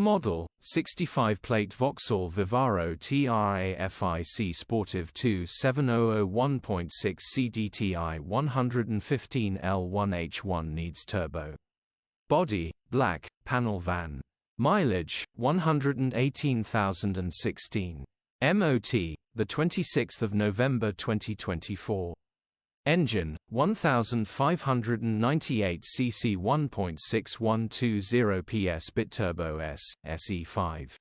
Model, 65-plate Vauxhall Vivaro TRAFIC Sportive 27001.6 CDTI 115 L1H1 needs turbo. Body, black, panel van. Mileage, 118,016. MOT, the 26th of November 2024. Engine, 1598 cc 1.6120 PS BITURBO S, SE5.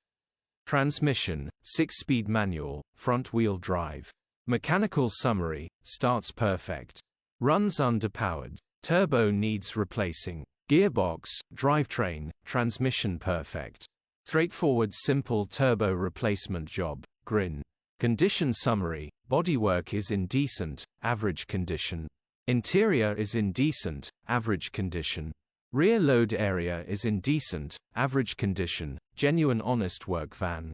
Transmission, 6-speed manual, front-wheel drive. Mechanical summary, starts perfect. Runs underpowered. Turbo needs replacing. Gearbox, drivetrain, transmission perfect. Straightforward simple turbo replacement job, grin. Condition summary, bodywork is in decent, average condition. Interior is in decent, average condition. Rear load area is in decent, average condition, genuine honest work van.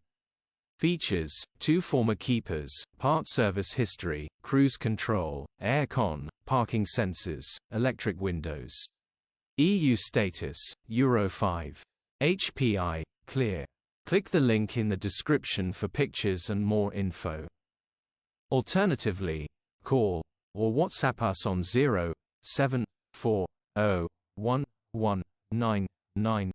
Features, 2 former keepers, part service history, cruise control, aircon, parking sensors, electric windows. EU status, Euro 5. HPI, clear. Click the link in the description for pictures and more info. Alternatively, call or WhatsApp us on 074011999.